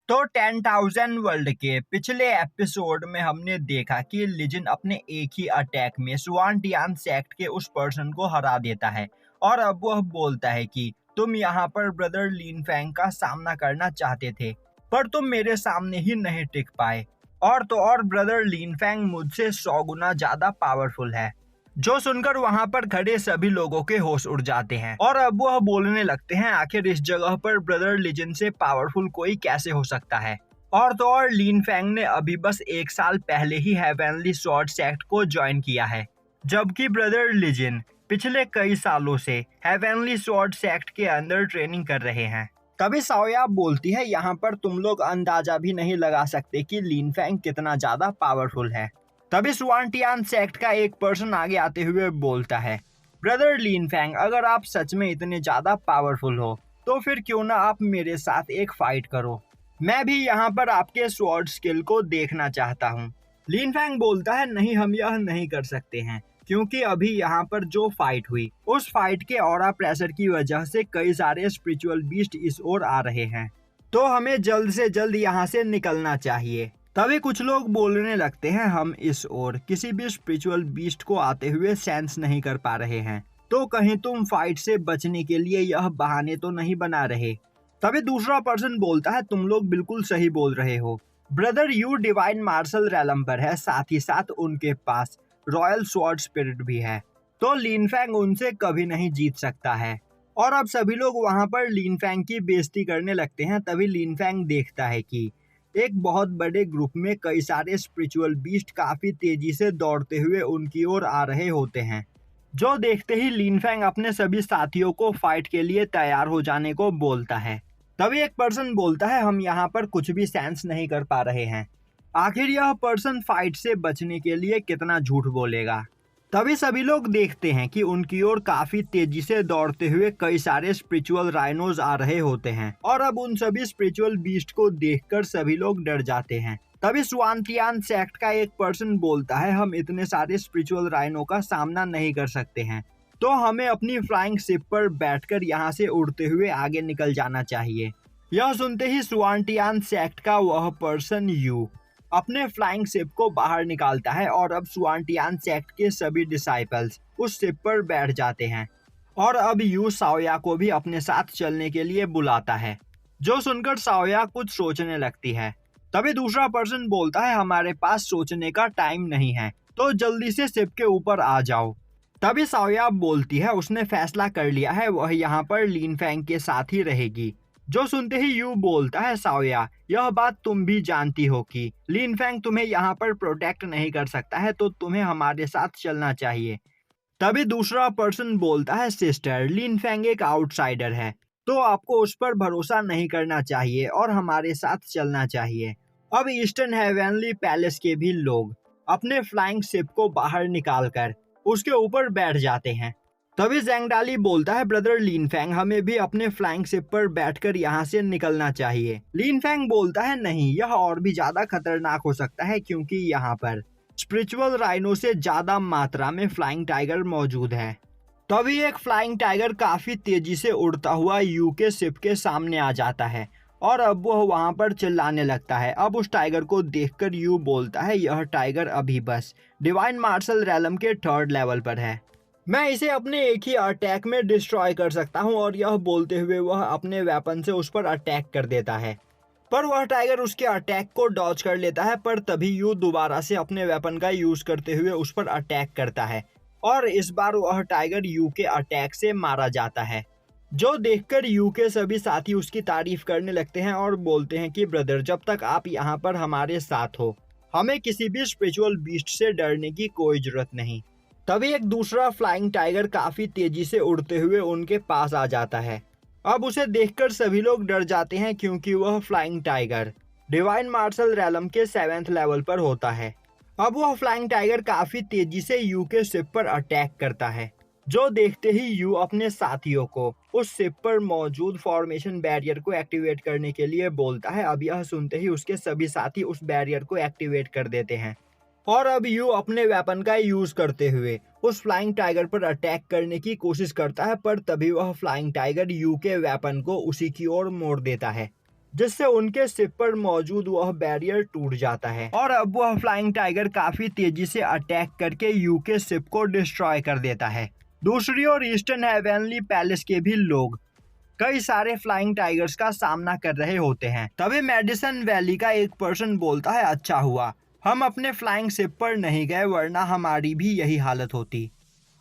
तो 10,000 वर्ल्ड के पिछले एपिसोड में हमने देखा कि लिजिन अपने एक ही अटैक में स्वान सेक्ट के उस पर्सन को हरा देता है और अब वह बोलता है कि तुम यहाँ पर ब्रदर लीन फैंग का सामना करना चाहते थे पर तुम मेरे सामने ही नहीं टिक पाए। और तो और ब्रदर लीन फैंग मुझसे 100 गुना ज्यादा पावरफुल है। जो सुनकर वहां पर खड़े सभी लोगों के होश उड़ जाते हैं और अब वह बोलने लगते हैं आखिर इस जगह पर ब्रदर लिजन से पावरफुल कोई कैसे हो सकता है। और तो और लीन फैंग ने अभी बस 1 साल पहले ही हेवनली स्वॉर्ड सेक्ट को ज्वाइन किया है, जबकि ब्रदर लिजन पिछले कई सालों से हेवनली स्वॉर्ड सेक्ट के अंदर ट्रेनिंग कर रहे हैं। तभी साओया बोलती है यहाँ पर तुम लोग अंदाजा भी नहीं लगा सकते कि लीन फैंग कितना ज्यादा पावरफुल है। तभी स्वान सेक्ट का एक पर्सन आगे आते हुए बोलता है, ब्रदर लीन फैंग अगर आप सच में इतने ज्यादा पावरफुल हो तो फिर क्यों ना आप मेरे साथ एक फाइट करो, मैं भी यहाँ पर आपके स्वॉर्ड स्किल को देखना चाहता हूँ। लीन फैंग बोलता है नहीं, हम यह नहीं कर सकते हैं क्योंकि अभी यहाँ पर जो फाइट हुई उस फाइट के ऑरा प्रेशर की वजह से कई सारे स्पिरिचुअल बीस्ट इस ओर आ रहे हैं, तो हमें जल्द से जल्द यहाँ से निकलना चाहिए। तभी कुछ लोग बोलने लगते हैं हम इस ओर किसी भी स्पिरिचुअल बीस्ट को आते हुए सेंस नहीं कर पा रहे हैं, तो कहीं तुम फाइट से बचने के लिए यह बहाने तो नहीं बना रहे। तभी दूसरा पर्सन बोलता है तुम लोग बिल्कुल सही बोल रहे हो, brother you divine martial realm पर है, साथ ही साथ उनके पास रॉयल स्वॉर्ड स्पिरिट भी है, तो लीन फैंग उनसे कभी नहीं जीत सकता है। और अब सभी लोग वहां पर लीन फैंग की बेइज्जती करने लगते हैं। तभी लीन फैंग देखता है कि एक बहुत बड़े ग्रुप में कई सारे स्पिरिचुअल बीस्ट काफी तेजी से दौड़ते हुए उनकी ओर आ रहे होते हैं, जो देखते ही लीन फैंग अपने सभी साथियों को फाइट के लिए तैयार हो जाने को बोलता है। तभी एक पर्सन बोलता है हम यहाँ पर कुछ भी सेंस नहीं कर पा रहे हैं, आखिर यह पर्सन फाइट से बचने के लिए कितना झूठ बोलेगा। तभी सभी लोग देखते हैं कि उनकी ओर काफी तेजी से दौड़ते हुए कई सारे स्पिरिचुअल राइनोज आ रहे होते हैं और अब उन सभी स्पिरिचुअल बीस्ट को देखकर सभी लोग डर जाते हैं। तभी स्वान सेक्ट का एक पर्सन बोलता है हम इतने सारे स्पिरिचुअल राइनो का सामना नहीं कर सकते हैं, तो हमें अपनी फ्लाइंग शिप पर बैठकर यहाँ से उड़ते हुए आगे निकल जाना चाहिए। यह सुनते ही स्वान सेक्ट का वह पर्सन यू अपने फ्लाइंग शिप को बाहर निकालता है और अब स्वान सेक्ट के सभी डिसाइपल्स उस शिप पर बैठ जाते हैं और अब यू साओया को भी अपने साथ चलने के लिए बुलाता है, जो सुनकर साओया कुछ सोचने लगती है। तभी दूसरा पर्सन बोलता है हमारे पास सोचने का टाइम नहीं है, तो जल्दी से शिप के ऊपर आ जाओ। तभी साओया बोलती है उसने फैसला कर लिया है, वह यहाँ पर लीन फैंग के साथ ही रहेगी। जो सुनते ही यू बोलता है साओया यह बात तुम भी जानती हो कि लीन फैंग तुम्हें यहाँ पर प्रोटेक्ट नहीं कर सकता है, तो तुम्हें हमारे साथ चलना चाहिए। तभी दूसरा पर्सन बोलता है सिस्टर लीन फैंग एक आउटसाइडर है, तो आपको उस पर भरोसा नहीं करना चाहिए और हमारे साथ चलना चाहिए। अब ईस्टर्न हेवनली पैलेस के भी लोग अपने फ्लाइंग शिप को बाहर निकालकर उसके ऊपर बैठ जाते हैं। तभी ज़ैंगडाली बोलता है ब्रदर लीन फैंग हमें भी अपने फ्लाइंग शिप पर बैठकर यहाँ से निकलना चाहिए। लीन फैंग बोलता है नहीं, यह और भी ज्यादा खतरनाक हो सकता है क्योंकि यहाँ पर स्पिरिचुअल राइनो से ज्यादा मात्रा में फ्लाइंग टाइगर मौजूद है। तभी एक फ्लाइंग टाइगर काफी तेजी से उड़ता हुआ यू के शिप के सामने आ जाता है और अब वह वहां पर चिल्लाने लगता है। अब उस टाइगर को देखकर यू बोलता है यह टाइगर अभी बस डिवाइन मार्शल रैलम के 3rd लेवल पर है, मैं इसे अपने एक ही अटैक में डिस्ट्रॉय कर सकता हूं। और यह बोलते हुए वह अपने वेपन से उस पर अटैक कर देता है, पर वह टाइगर उसके अटैक को डॉज कर लेता है। पर तभी यू दोबारा से अपने वेपन का यूज करते हुए उस पर अटैक करता है और इस बार वह टाइगर यू के अटैक से मारा जाता है, जो देखकर यू के सभी साथी उसकी तारीफ करने लगते हैं और बोलते हैं कि ब्रदर जब तक आप यहाँ पर हमारे साथ हो हमें किसी भी स्पिरिचुअल बीस्ट से डरने की कोई जरूरत नहीं। तभी एक दूसरा फ्लाइंग टाइगर काफी तेजी से उड़ते हुए उनके पास आ जाता है। अब उसे देखकर सभी लोग डर जाते हैं क्योंकि वह flying tiger divine martial realm के 7th लेवल पर होता है। अब वह फ्लाइंग टाइगर काफी तेजी से यू के शिप पर अटैक करता है, जो देखते ही यू अपने साथियों को उस शिप पर मौजूद फॉर्मेशन बैरियर को एक्टिवेट करने के लिए बोलता है। अब यह सुनते ही उसके सभी साथी उस बैरियर को एक्टिवेट कर देते हैं और अब यू अपने वेपन का यूज करते हुए उस फ्लाइंग टाइगर पर अटैक करने की कोशिश करता है, पर तभी वह फ्लाइंग टाइगर यू के वेपन को उसी की ओर मोड़ देता है, जिससे उनके शिप पर मौजूद वह बैरियर टूट जाता है और अब वह फ्लाइंग टाइगर काफी तेजी से अटैक करके यू के शिप को डिस्ट्रॉय कर देता है। दूसरी ओर ईस्टर्न हेवनली पैलेस के भी लोग कई सारे फ्लाइंग टाइगर्स का सामना कर रहे होते हैं। तभी मेडिसन वैली का एक पर्सन बोलता है, अच्छा हुआ हम अपने फ्लाइंग शिप पर नहीं गए, वरना हमारी भी यही हालत होती।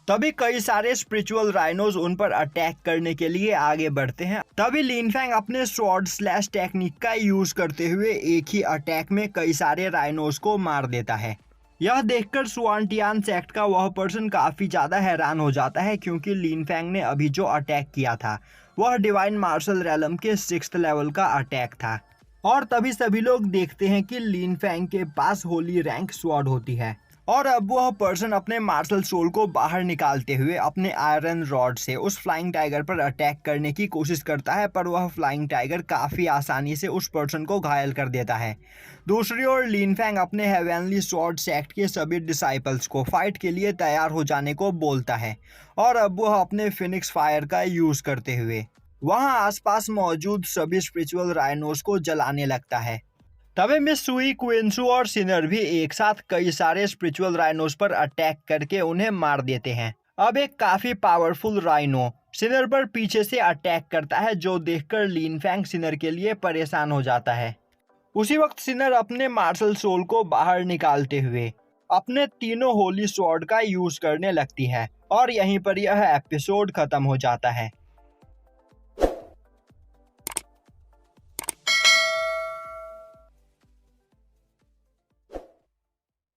तभी कई सारे स्पिरिचुअल राइनोज उन पर अटैक करने के लिए आगे बढ़ते हैं। तभी लिनफेंग अपने स्वॉर्ड स्लैश टेक्निक का यूज करते हुए एक ही अटैक में कई सारे राइनोज को मार देता है। यह देखकर सुआनटियान सेक्ट का वह पर्सन काफी ज्यादा हैरान हो जाता है, क्योंकि लिनफेंग ने अभी जो अटैक किया था वह डिवाइन मार्शल रेलम के 6th लेवल का अटैक था। और तभी सभी लोग देखते हैं कि लिनफेंग के पास होली रैंक स्वॉर्ड होती है और अब वह पर्सन अपने मार्शल सोल को बाहर निकालते हुए अपने आयरन रॉड से उस फ्लाइंग टाइगर पर अटैक करने की कोशिश करता है, पर वह फ्लाइंग टाइगर काफी आसानी से उस पर्सन को घायल कर देता है। दूसरी ओर लिनफेंग अपने हेवनली स्वॉर्ड सेक्ट के सभी डिसाइपल्स को फाइट के लिए तैयार हो जाने को बोलता है और अब वह अपने फिनिक्स फायर का यूज करते हुए वहां आसपास मौजूद सभी स्पिरिचुअल राइनोस को जलाने लगता है। तभी मिस सुई, क्विंसू और सिनर भी एक साथ कई सारे स्पिरिचुअल राइनोस पर अटैक करके उन्हें मार देते हैं। अब एक काफी पावरफुल राइनो सिनर पर पीछे से अटैक करता है, जो देखकर लिनफेंग सिनर के लिए परेशान हो जाता है। उसी वक्त सिनर अपने मार्शल सोल को बाहर निकालते हुए अपने तीनों होली स्वॉर्ड का यूज करने लगती है और यहीं पर यह एपिसोड खत्म हो जाता है।